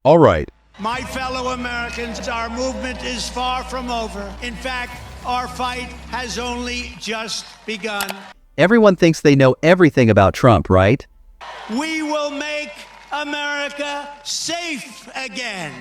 All right. My fellow Americans, our movement is far from over. In fact, our fight has only just begun. Everyone thinks they know everything about Trump, right? We will make America safe again.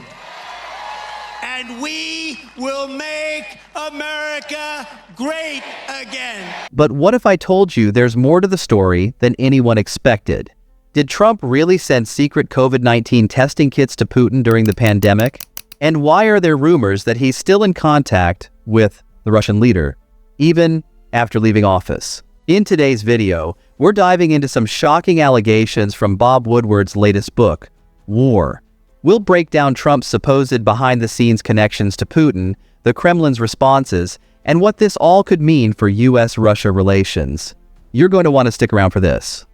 And we will make America great again. But what if I told you there's more to the story than anyone expected? Did Trump really send secret COVID-19 testing kits to Putin during the pandemic? And why are there rumors that he's still in contact with the Russian leader, even after leaving office? In today's video, we're diving into some shocking allegations from Bob Woodward's latest book, War. We'll break down Trump's supposed behind-the-scenes connections to Putin, the Kremlin's responses, and what this all could mean for U.S.-Russia relations. You're going to want to stick around for this.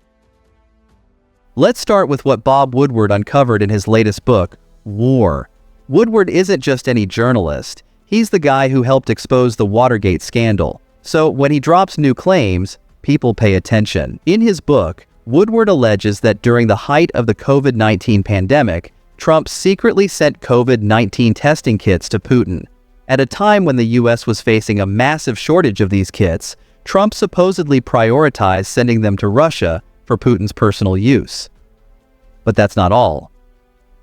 Let's start with what Bob Woodward uncovered in his latest book, War. Woodward isn't just any journalist. He's the guy who helped expose the Watergate scandal. So when he drops new claims, people pay attention. In his book, Woodward alleges that during the height of the COVID-19 pandemic, Trump secretly sent COVID-19 testing kits to Putin. At a time when the U.S. was facing a massive shortage of these kits, Trump supposedly prioritized sending them to Russia for Putin's personal use. But that's not all.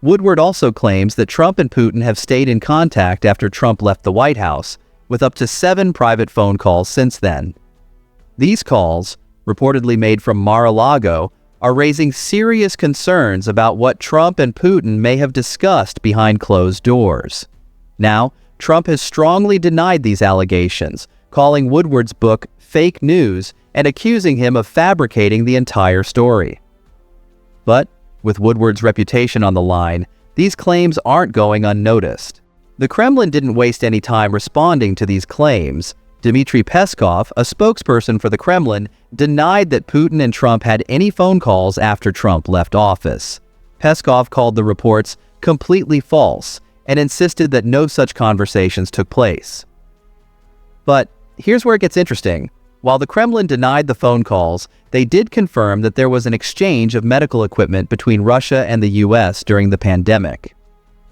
Woodward also claims that Trump and Putin have stayed in contact after Trump left the White House, with up to 7 private phone calls since then. These calls, reportedly made from Mar-a-Lago, are raising serious concerns about what Trump and Putin may have discussed behind closed doors. Now, Trump has strongly denied these allegations, calling Woodward's book fake news and accusing him of fabricating the entire story. But, with Woodward's reputation on the line, these claims aren't going unnoticed. The Kremlin didn't waste any time responding to these claims. Dmitry Peskov, a spokesperson for the Kremlin, denied that Putin and Trump had any phone calls after Trump left office. Peskov called the reports completely false and insisted that no such conversations took place. But here's where it gets interesting. While the Kremlin denied the phone calls, they did confirm that there was an exchange of medical equipment between Russia and the U.S. during the pandemic.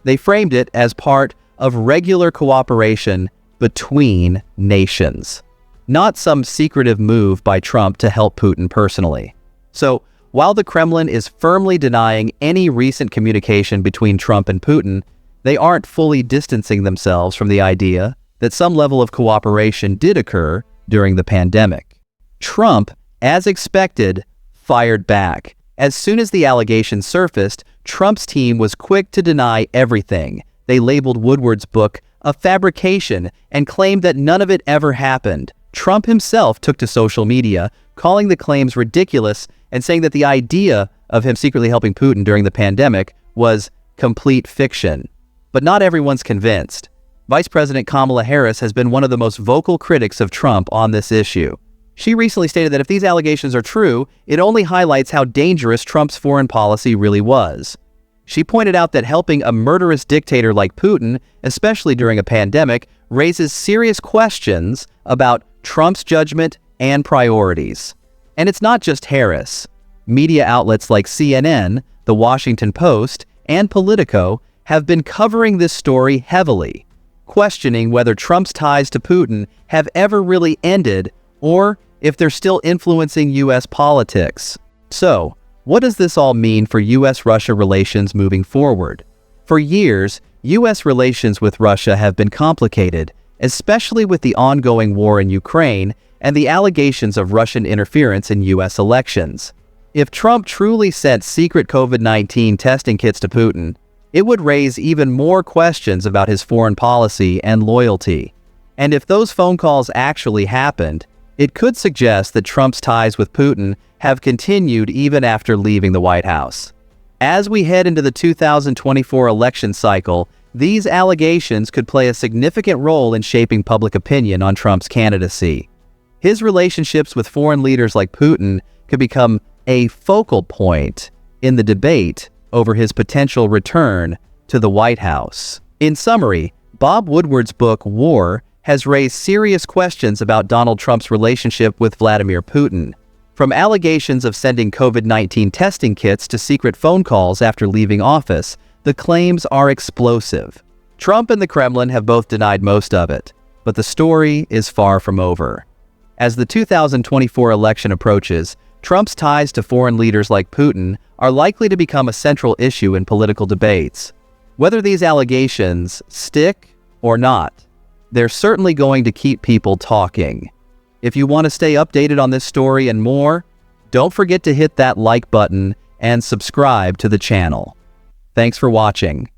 They framed it as part of regular cooperation between nations, not some secretive move by Trump to help Putin personally. So, while the Kremlin is firmly denying any recent communication between Trump and Putin, they aren't fully distancing themselves from the idea that some level of cooperation did occur during the pandemic. Trump, as expected, fired back. As soon as the allegations surfaced, Trump's team was quick to deny everything. They labeled Woodward's book a fabrication and claimed that none of it ever happened. Trump himself took to social media, calling the claims ridiculous and saying that the idea of him secretly helping Putin during the pandemic was complete fiction. But not everyone's convinced. Vice President Kamala Harris has been one of the most vocal critics of Trump on this issue. She recently stated that if these allegations are true, it only highlights how dangerous Trump's foreign policy really was. She pointed out that helping a murderous dictator like Putin, especially during a pandemic, raises serious questions about Trump's judgment and priorities. And it's not just Harris. Media outlets like CNN, The Washington Post, and Politico have been covering this story heavily, questioning whether Trump's ties to Putin have ever really ended or if they're still influencing U.S. politics. So, what does this all mean for U.S.-Russia relations moving forward? For years, U.S. relations with Russia have been complicated, especially with the ongoing war in Ukraine and the allegations of Russian interference in U.S. elections. If Trump truly sent secret COVID-19 testing kits to Putin, it would raise even more questions about his foreign policy and loyalty. And if those phone calls actually happened, it could suggest that Trump's ties with Putin have continued even after leaving the White House. As we head into the 2024 election cycle, these allegations could play a significant role in shaping public opinion on Trump's candidacy. His relationships with foreign leaders like Putin could become a focal point in the debate over his potential return to the White House. In summary, Bob Woodward's book, War, has raised serious questions about Donald Trump's relationship with Vladimir Putin. From allegations of sending COVID-19 testing kits to secret phone calls after leaving office, The claims are explosive. Trump and the Kremlin have both denied most of it, but the story is far from over. As the 2024 election approaches, Trump's ties to foreign leaders like Putin are likely to become a central issue in political debates. Whether these allegations stick or not, they're certainly going to keep people talking. If you want to stay updated on this story and more, don't forget to hit that like button and subscribe to the channel. Thanks for watching.